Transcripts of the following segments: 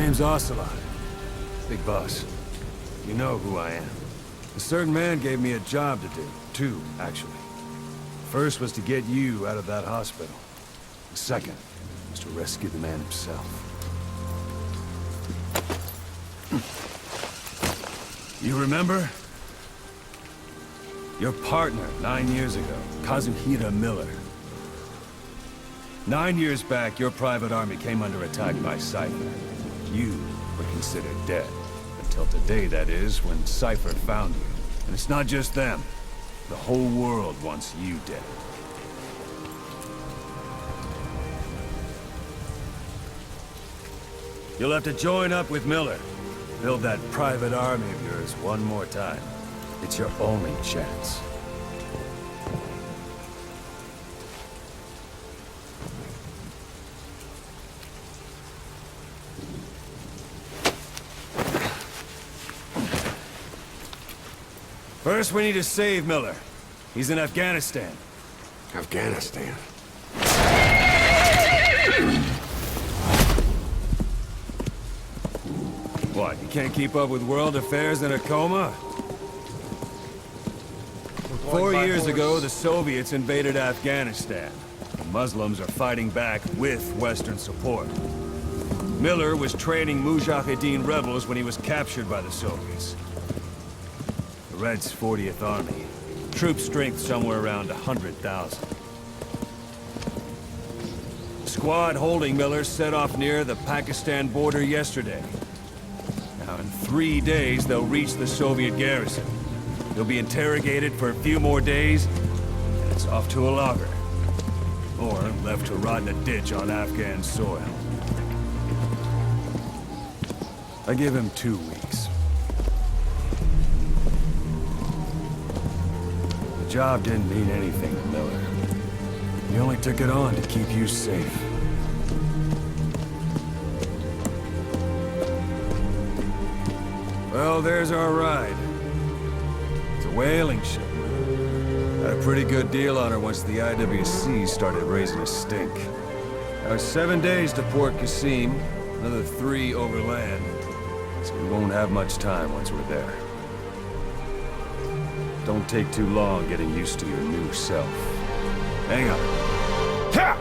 name's Ocelot. Big boss. You know who I am. A certain man gave me a job to do. Two, actually. First was to get you out of that hospital. The second was to rescue the man himself. You remember? Your partner, 9 years ago, Kazuhira Miller. 9 years back, your private army came under attack by Cypher. You were considered dead. Until today, that is, when Cypher found you. And it's not just them. The whole world wants you dead. You'll have to join up with Miller. Build that private army of yours one more time. It's your only chance. First, we need to save Miller. He's in Afghanistan. Afghanistan? What, you can't keep up with world affairs in a coma? 4 years ago, the Soviets invaded Afghanistan. The Muslims are fighting back with Western support. Miller was training Mujahideen rebels when he was captured by the Soviets. The Reds' 40th Army. Troop strength somewhere around 100,000. The squad holding Miller set off near the Pakistan border yesterday. Now, in 3 days, they'll reach the Soviet garrison. He'll be interrogated for a few more days, and it's off to a lager. Or left to rot in a ditch on Afghan soil. I give him 2 weeks. The job didn't mean anything to Miller. He only took it on to keep you safe. Well, there's our ride. It's a whaling ship. Had a pretty good deal on her once the IWC started raising a stink. Now it's 7 days to Port Qasim, another 3 overland. So we won't have much time once we're there. Don't take too long getting used to your new self. Hang on. Ha!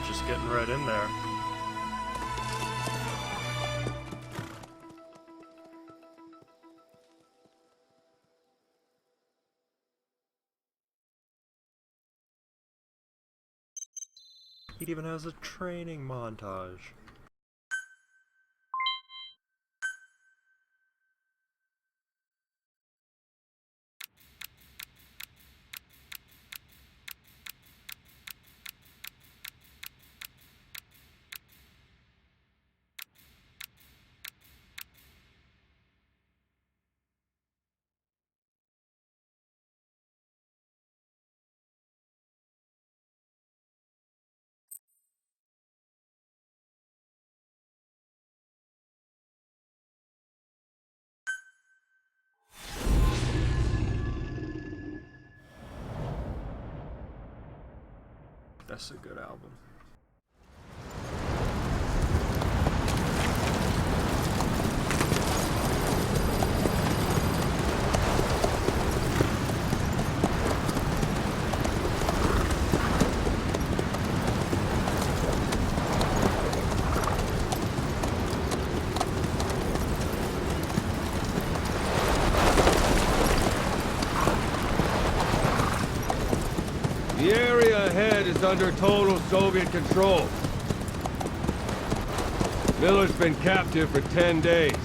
Just getting right in there. It even has a training montage. That's a good album. The area ahead is under total Soviet control. Miller's been captive for 10 days.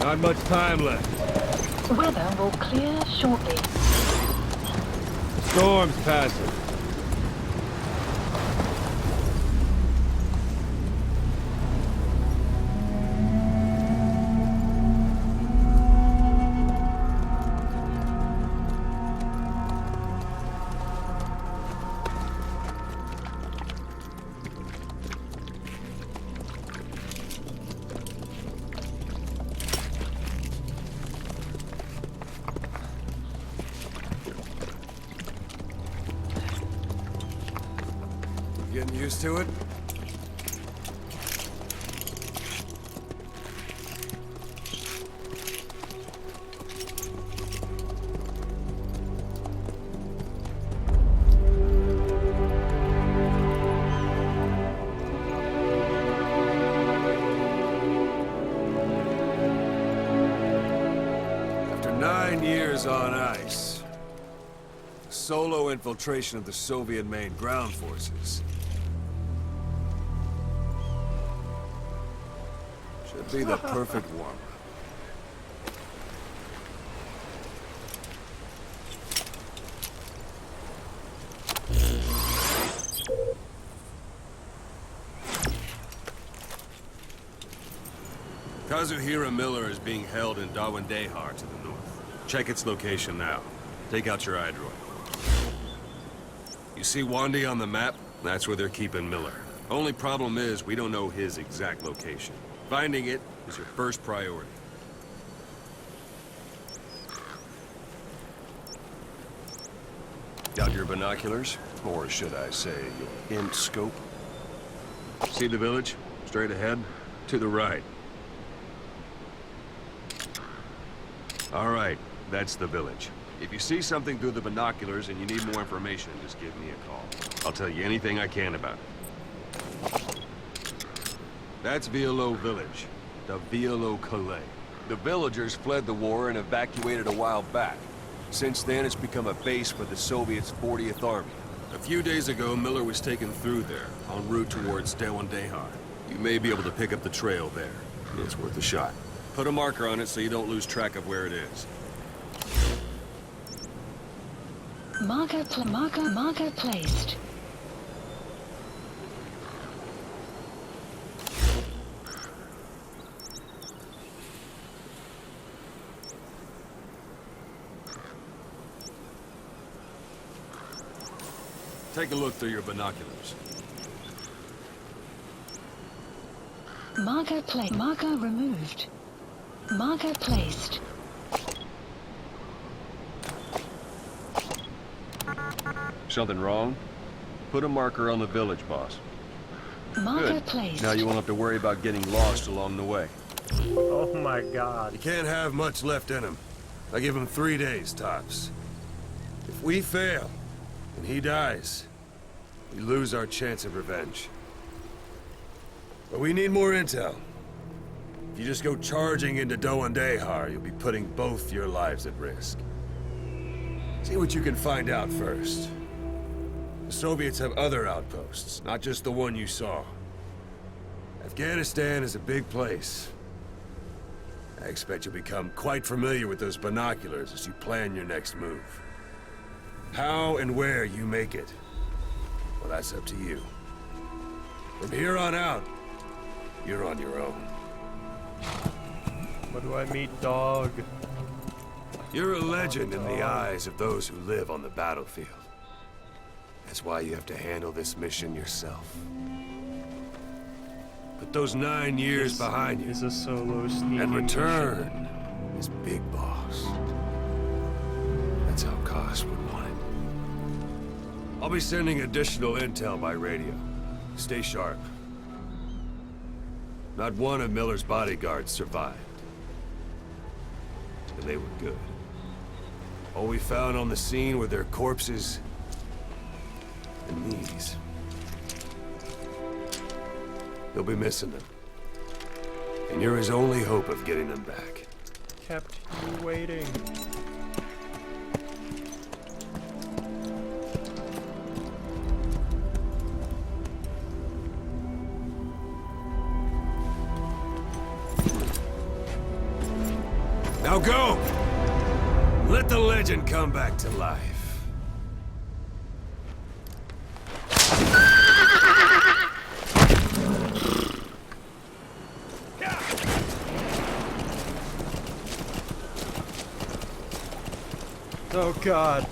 Not much time left. Weather will clear shortly. Storm's passing. Getting used to it? After 9 years on ice, solo infiltration of the Soviet main ground forces should be the perfect warm-up. Kazuhira Miller is being held in Dawandehar to the north. Check its location now. Take out your iDroid. You see Wandy on the map? That's where they're keeping Miller. Only problem is, we don't know his exact location. Finding it is your first priority. Got your binoculars? Or should I say, your int scope? See the village? Straight ahead? To the right. All right, that's the village. If you see something through the binoculars and you need more information, just give me a call. I'll tell you anything I can about it. That's Violo Village, the Violo Calais. The villagers fled the war and evacuated a while back. Since then, it's become a base for the Soviets' 40th Army. A few days ago, Miller was taken through there, en route towards Dawandehar. You may be able to pick up the trail there. It's worth a shot. Put a marker on it so you don't lose track of where it is. Marker placed. Take a look through your binoculars. Marker removed. Marker placed. Something wrong? Put a marker on the village, boss. Marker Good. placed. Now you won't have to worry about getting lost along the way. Oh my god. He can't have much left in him. I give him 3 days, tops. If we fail, and he dies, we lose our chance of revenge. But we need more intel. If you just go charging into Dawandehar, you'll be putting both your lives at risk. See what you can find out first. The Soviets have other outposts, not just the one you saw. Afghanistan is a big place. I expect you'll become quite familiar with those binoculars as you plan your next move. How and where you make it, well, that's up to you. From here on out, you're on your own. What do I meet, dog? You're a legend in the eyes of those who live on the battlefield. That's why you have to handle this mission yourself. Put those 9 years behind you Is a solo sneaking and mission. return as Big Boss. That's how Koss would want it. I'll be sending additional intel by radio. Stay sharp. Not one of Miller's bodyguards survived. And they were good. All we found on the scene were their corpses and these. They'll be missing them. And you're his only hope of getting them back. Kept you waiting. Now go! Let the legend come back to life. Oh god.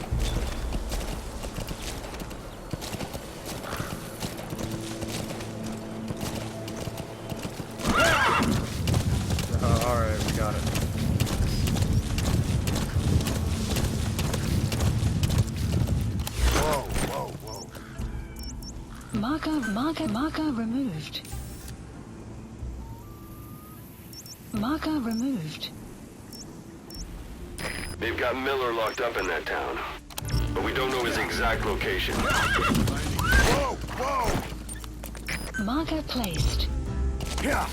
Alright, we got it. Whoa. Marker removed. Marker removed. They've got Miller locked up in that town, but we don't know his exact location. Whoa! Marker placed. Yeah!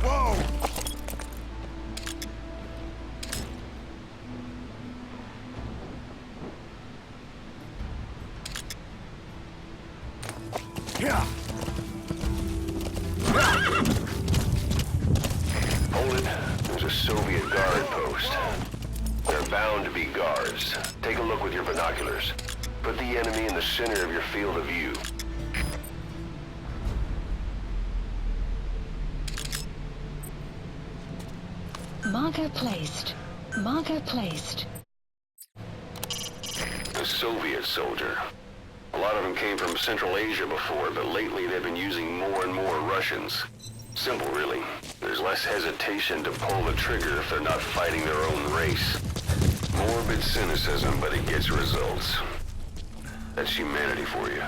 Whoa! Yeah! Hold it. There's a Soviet guard post. They're bound to be guards. Take a look with your binoculars. Put the enemy in the center of your field of view. Marker placed. Marker placed. A Soviet soldier. A lot of them came from Central Asia before, but lately they've been using more and more Russians. Simple, really. There's less hesitation to pull the trigger if they're not fighting their own race. Morbid cynicism, but it gets results. That's humanity for you.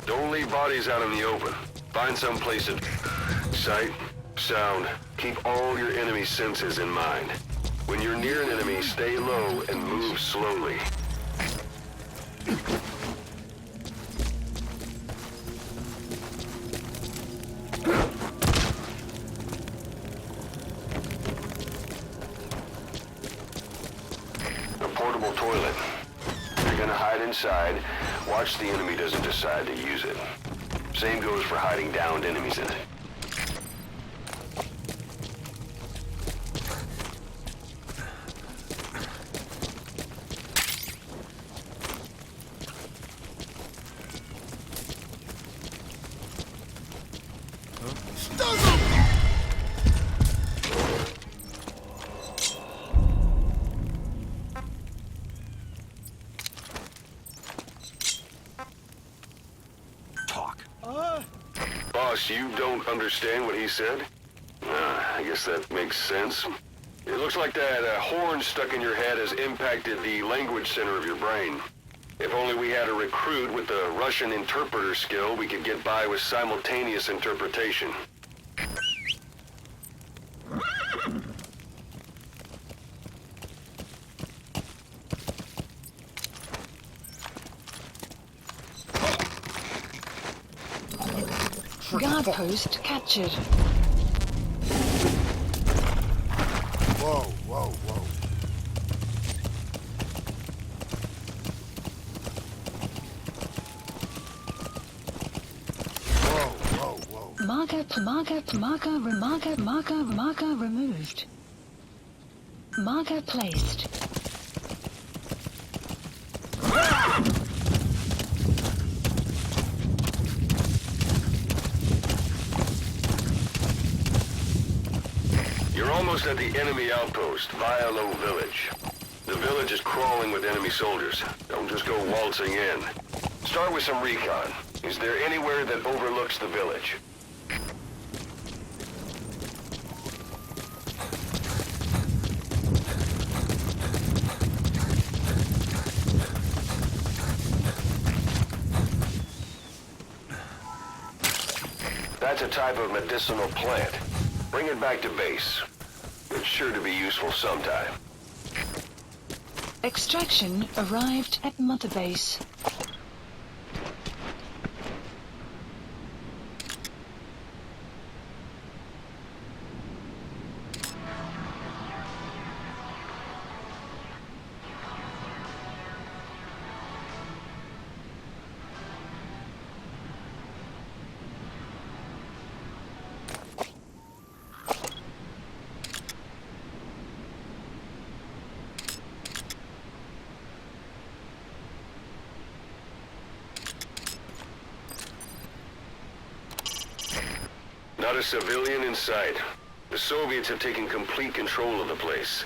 Don't leave bodies out in the open. Find some place of sight, sound. Keep all your enemy senses in mind. When you're near an enemy, stay low and move slowly. A portable toilet. You're gonna hide inside. Watch the enemy doesn't decide to use it. Same goes for hiding downed enemies in it. guess you don't understand what he said? I guess that makes sense. It looks like that horn stuck in your head has impacted the language center of your brain. If only we had a recruit with the Russian interpreter skill, we could get by with simultaneous interpretation. Guard post captured. Whoa, whoa, whoa. Whoa, whoa, whoa. Marker removed. Marker placed. You're almost at the enemy outpost, Vialo Village. The village is crawling with enemy soldiers. Don't just go waltzing in. Start with some recon. Is there anywhere that overlooks the village? That's a type of medicinal plant. Bring it back to base. It's sure to be useful sometime. Extraction arrived at Mother Base. Not a civilian in sight. The Soviets have taken complete control of the place.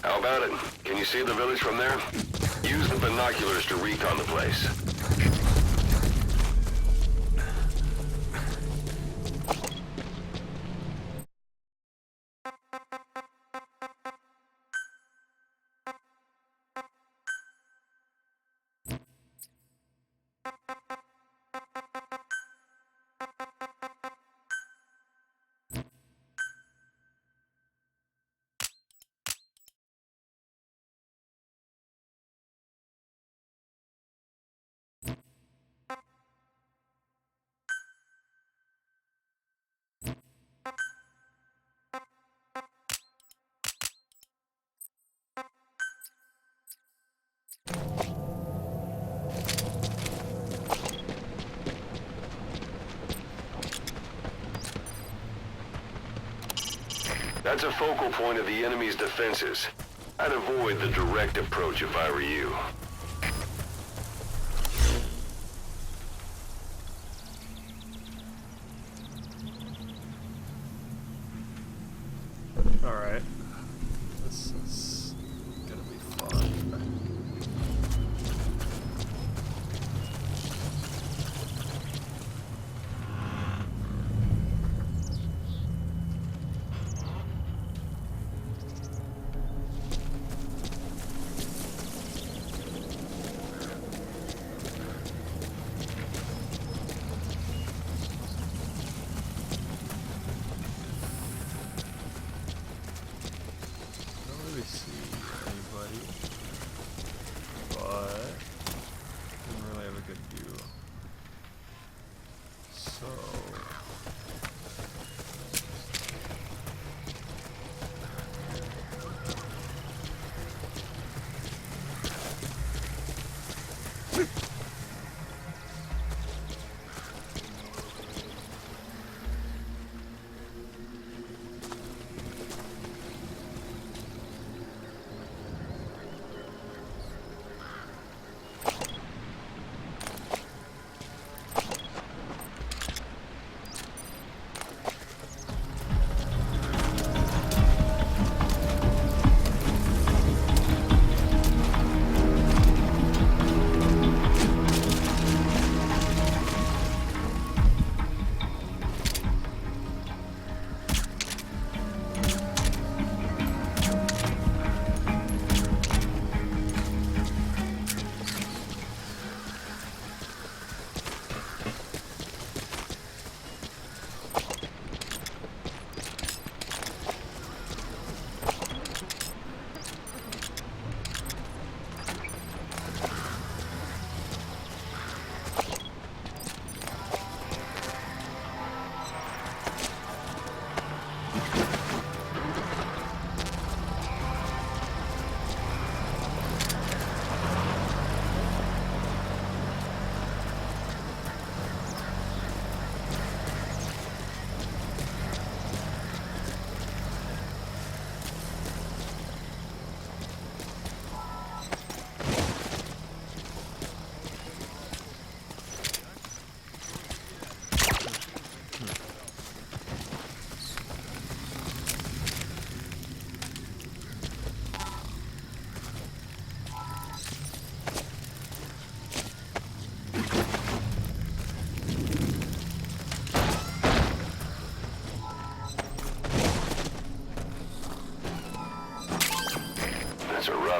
How about it? Can you see the village from there? Use the binoculars to recon the place. That's a focal point of the enemy's defenses. I'd avoid the direct approach if I were you. Alright. This is gonna be fun. Let me see.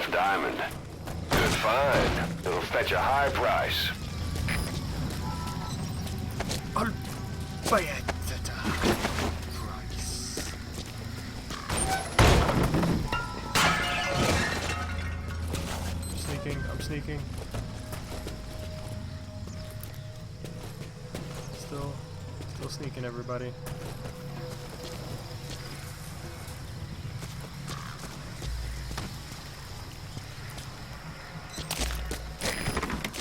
rough diamond. Good find. It'll fetch a high price. I'm sneaking. Still sneaking, everybody.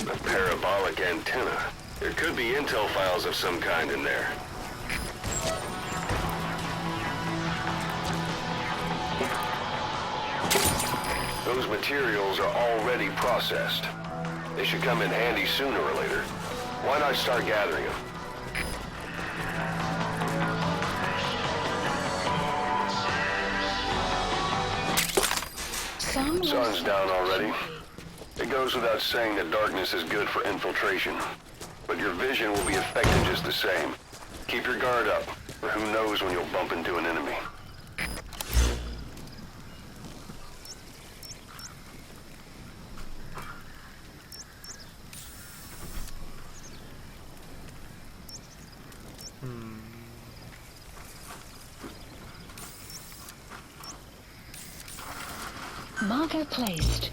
A parabolic antenna. There could be intel files of some kind in there. Those materials are already processed. They should come in handy sooner or later. Why not start gathering them? Sun's down already. It goes without saying that darkness is good for infiltration. But your vision will be affected just the same. Keep your guard up, or who knows when you'll bump into an enemy. Marker placed.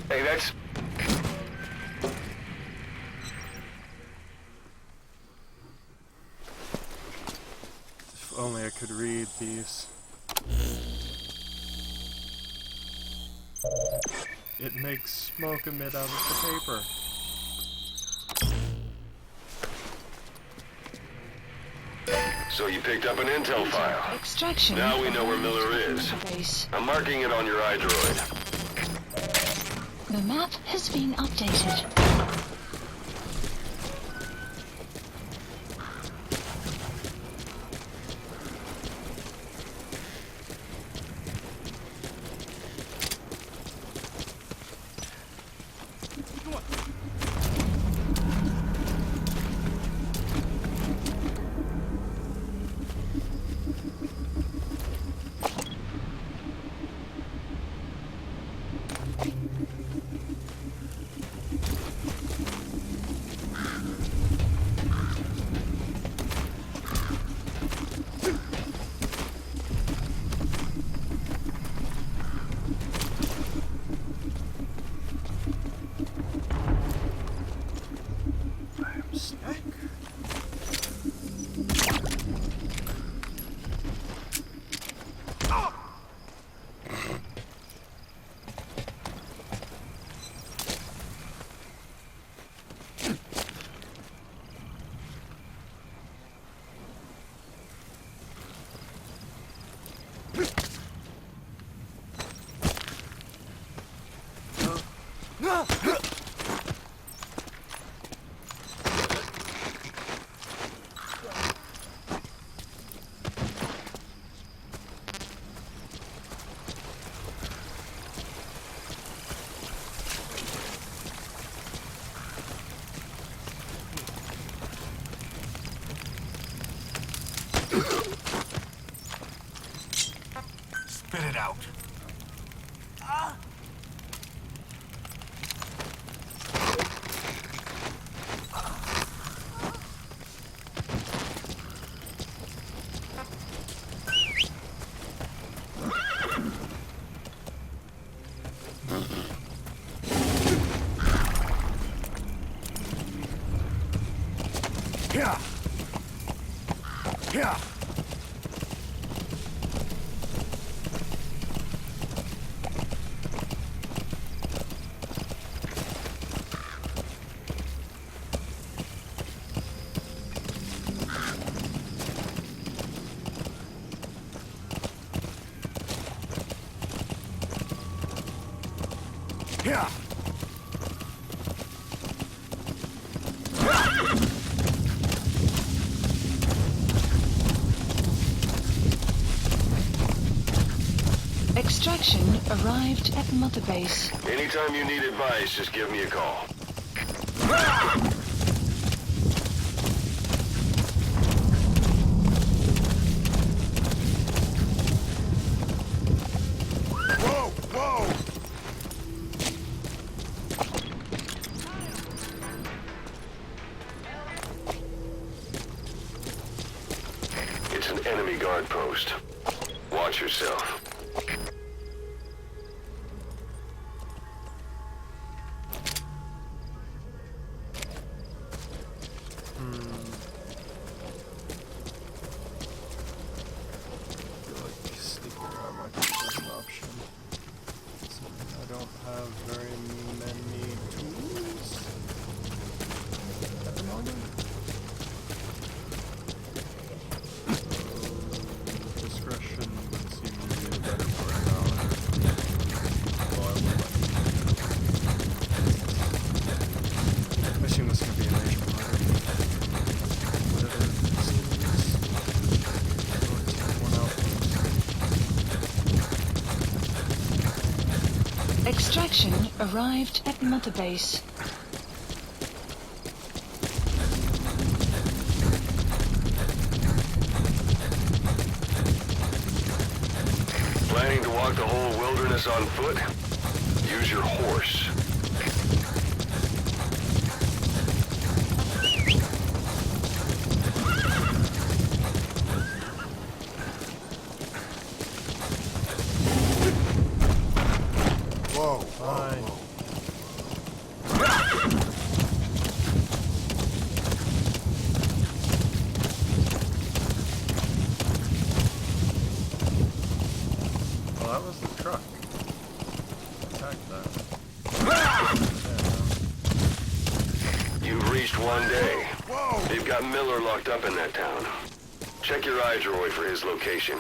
Hey, that's... If only I could read these. It makes smoke emit out of the paper. So you picked up an intel file. Extraction. Now we know where Miller is. Base. I'm marking it on your iDroid. The map has been updated. Spit it out. Extraction arrived at Mother Base. Anytime you need advice, just give me a call. Whoa! Whoa! It's an enemy guard post. Watch yourself. I feel like sneaking around might be the best option. Considering I don't have very many tools at the moment. So, discretion would seem to be the better part now. Well, I would like I assume this is going to be a major part of whatever this is. Extraction arrived at Mother Base. Planning to walk the whole wilderness on foot? Use your horse. Whoa! Fine. Well, that was the truck. Attack that. You've reached one day. Whoa! They've got Miller locked up in that town. Check your iDroid for his location.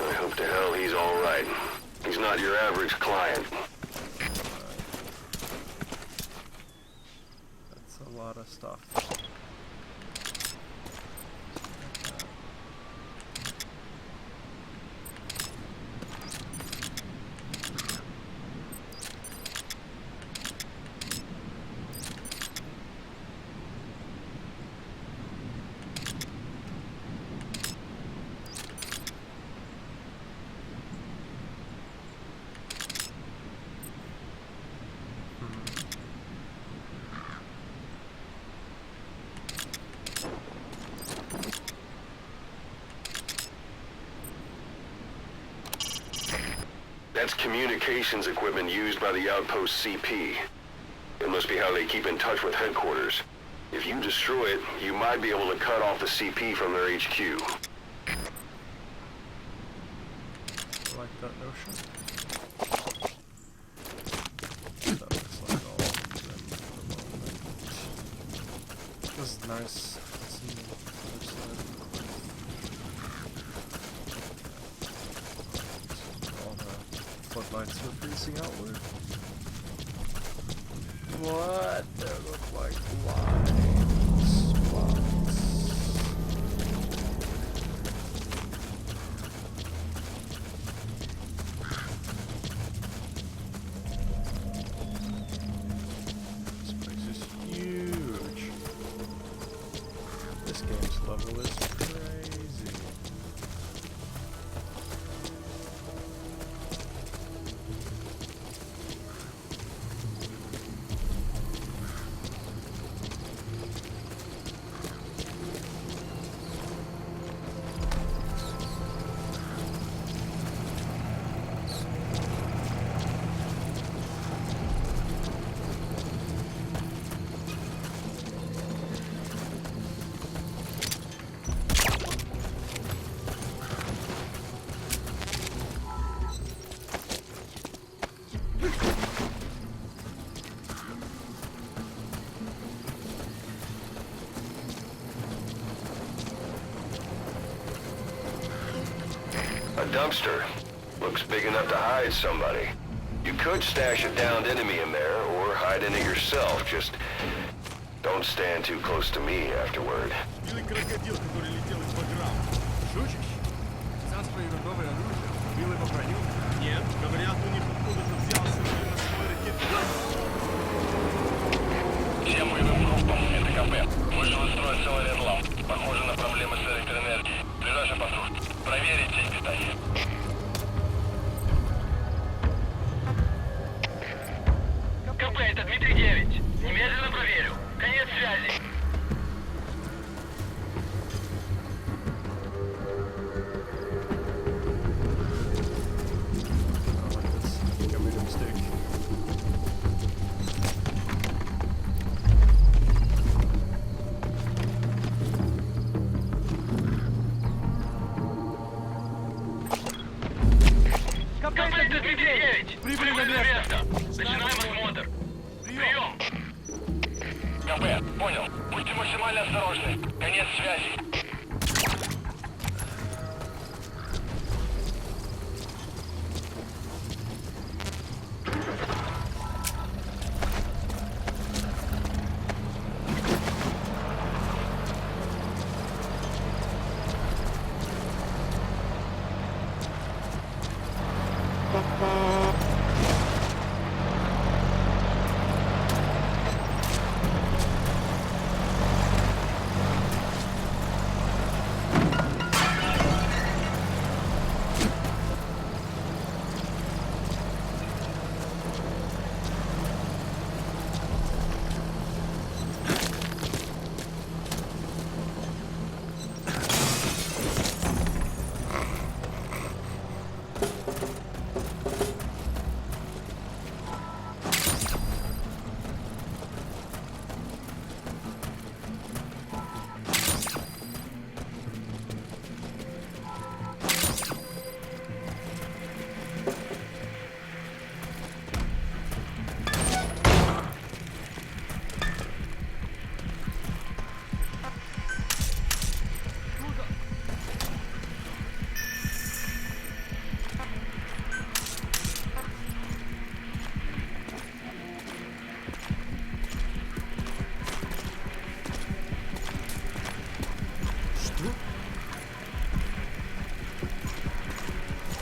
I hope to hell he's all right. He's not your average client. That's a lot of stuff. That's communications equipment used by the outpost CP. It must be how they keep in touch with headquarters. If you destroy it, you might be able to cut off the CP from their HQ. I like that notion. That looks like all of them at the moment. This is nice. It's on the other side of the cliff. All the floodlights are freezing outward. What? They look like blind spots. This place is huge. This game's level is crazy. A dumpster. Looks big enough to hide somebody. You could stash a downed enemy in there, or hide in it yourself. Just don't stand too close to me afterward. Или крокодил, который летел из бэкграунда. Шутишь? Царство его новое оружие. Убил его броню? Нет, говорят, у них откуда-то взялся носовой ракетный. Всем боевым группам, это КП. Вышел из строя целый ряд ламп. Похоже на проблемы с электроэнергией. Ближайший патруль. Проверить сеть питания. КП, это Дмитрий 9. Немедленно проверю. Конец связи. I think I made a mistake. КП, это Дмитрий 9. Прибыли на место. Начинаем осмотр. Прием. КП, понял. Будьте максимально осторожны. Конец связи.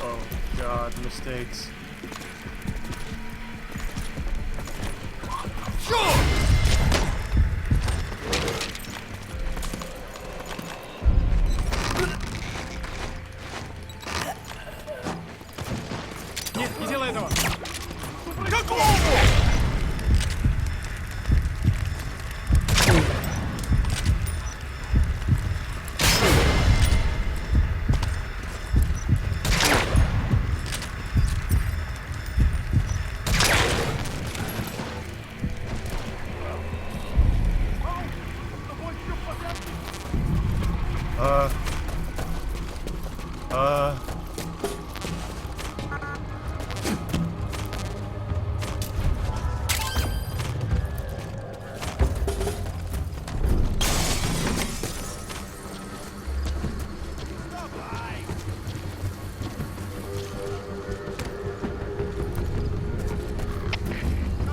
Oh god, mistakes. Нет, не делай этого!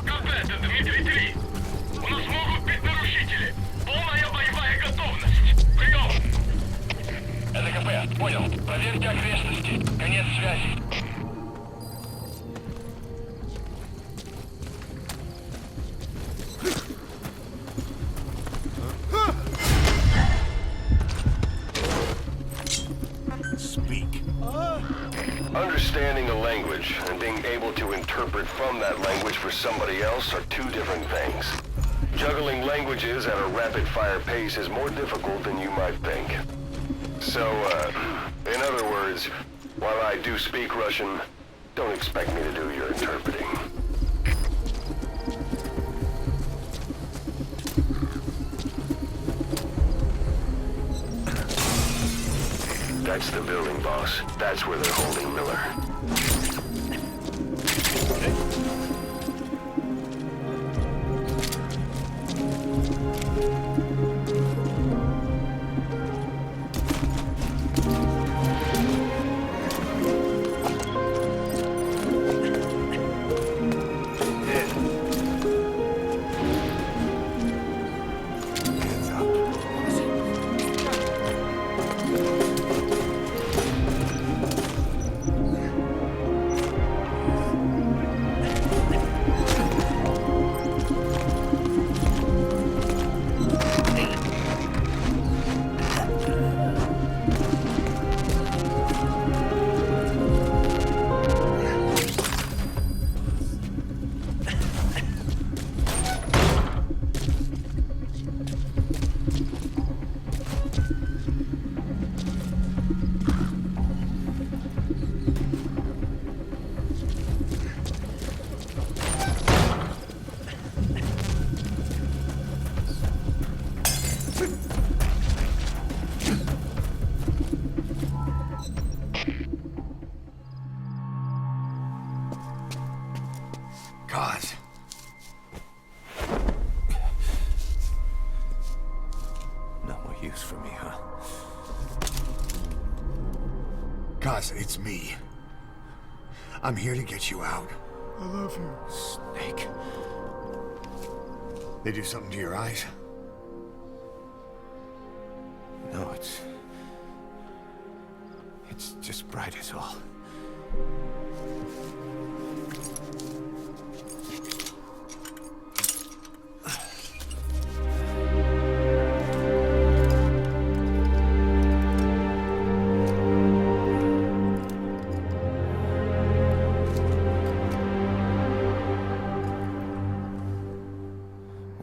КП, это Дмитрий 3. У нас могут быть нарушители. Полная боевая готовность. Прием. Это КП, понял. Проверьте окрестности. Конец связи. Speak. Understanding a language and being able to interpret from that language for somebody else are two different things. Juggling languages at a rapid-fire pace is more difficult than you might think. So, in other words, while I do speak Russian, don't expect me to do your interpreting. That's the building, boss. That's where they're holding Miller. cause. No more use for me, huh? Cause it's me. I'm here to get you out. I love you. Snake. They do something to your eyes? No, it's just bright is all.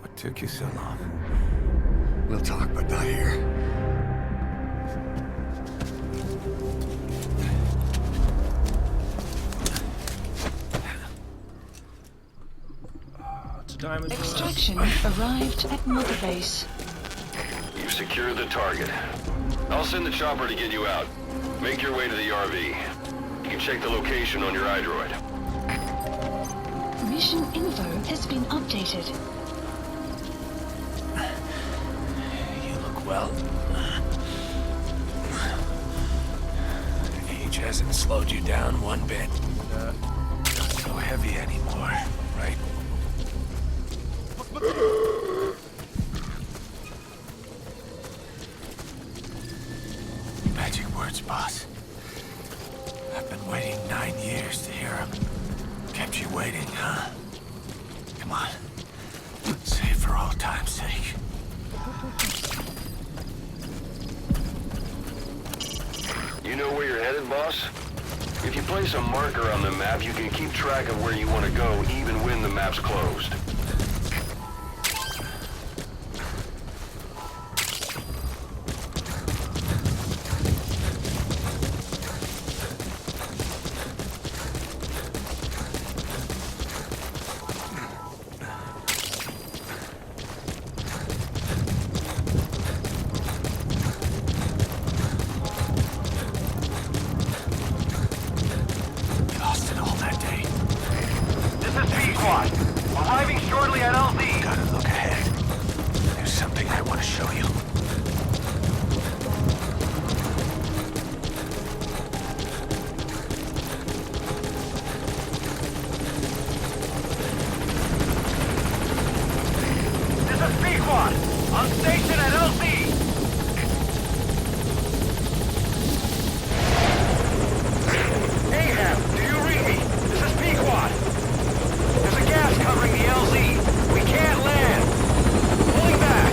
What took you so long? We'll talk, but not here. It's a diamond. Extraction arrived at Mother Base. You've secured the target. I'll send the chopper to get you out. Make your way to the RV. You can check the location on your iDroid. Mission info has been updated. You look well. Age hasn't slowed you down one bit. Not so heavy anymore, right? Magic words, boss. I've been waiting 9 years to hear them. Kept you waiting, huh? Come on. Say it for old time's sake. You know where you're headed, boss? If you place a marker on the map, you can keep track of where you want to go even when the map's closed. Lost it all that day. This is B-Squad. Arriving shortly at LZ. Gotta look ahead. There's something I want to show you. This is B-Squad. On station at LZ. Ahab, do you read me? This is P-Quad. There's a gas covering the LZ. We can't land. Pulling back.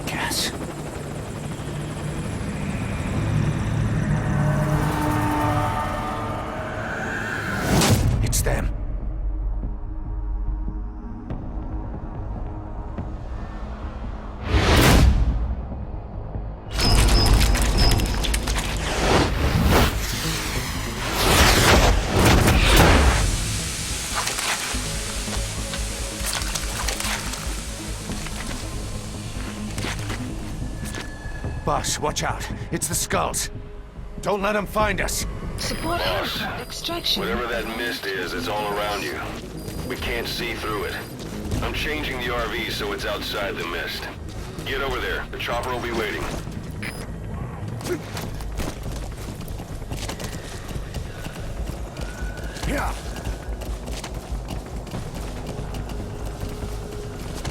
Gas. It's them. Boss, watch out. It's the skulls. Don't let them find us. Support Boss, extraction. whatever that mist is, it's all around you. We can't see through it. I'm changing the RV so it's outside the mist. Get over there. The chopper will be waiting. Yeah.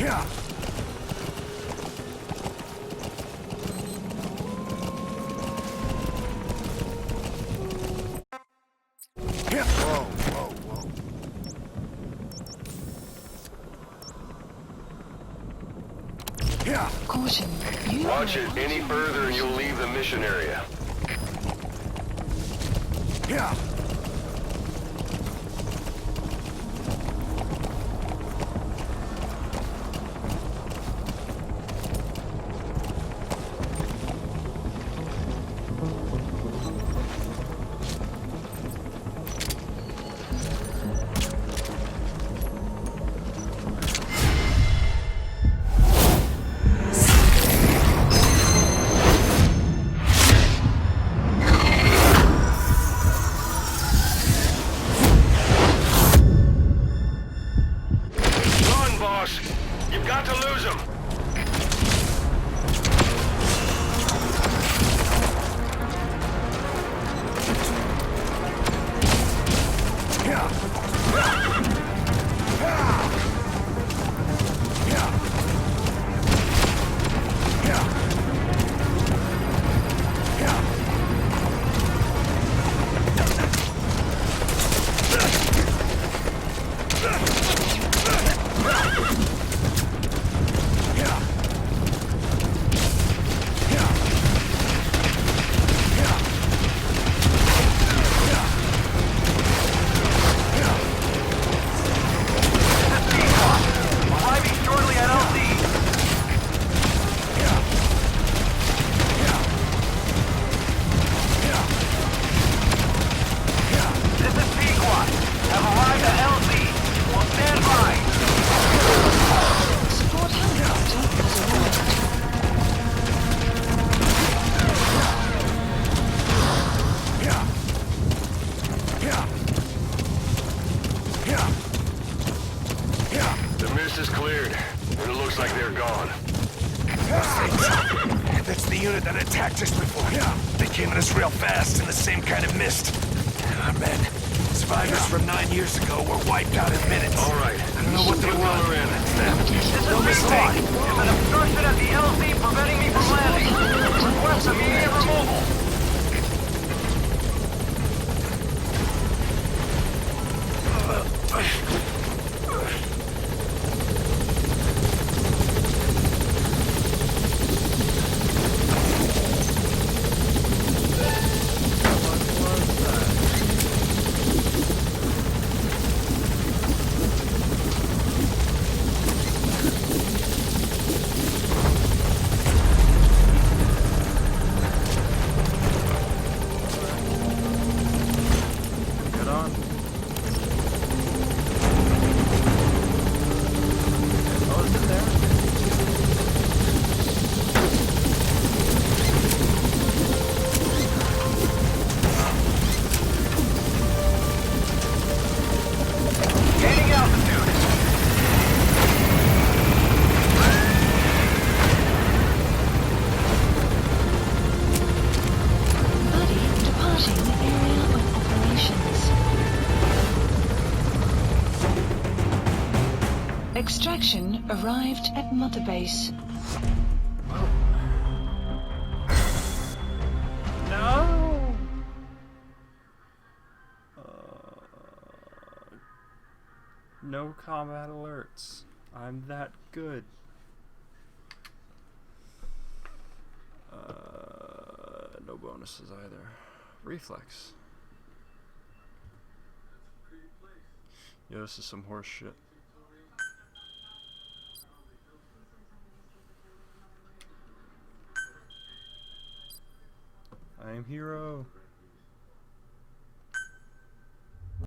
Yeah. Yeah. Whoa, whoa, whoa. Yeah. Caution. You Watch are it any further and you'll leave the mission area. Yeah. attacked us before. They came at us real fast in the same kind of mist. And our men, survivors from 9 years ago, were wiped out in minutes. All right. I don't know what they were. It's them. No mistake. There's an obstruction at the LZ preventing me from landing. Request immediate removal. Get on. Oh, is it there? Gaining altitude. Buddy departing area of operations. Extraction arrived at Mother Base. No! No combat alerts. I'm that good. No bonuses either. Reflex. Yo, this is some horse shit. I am hero.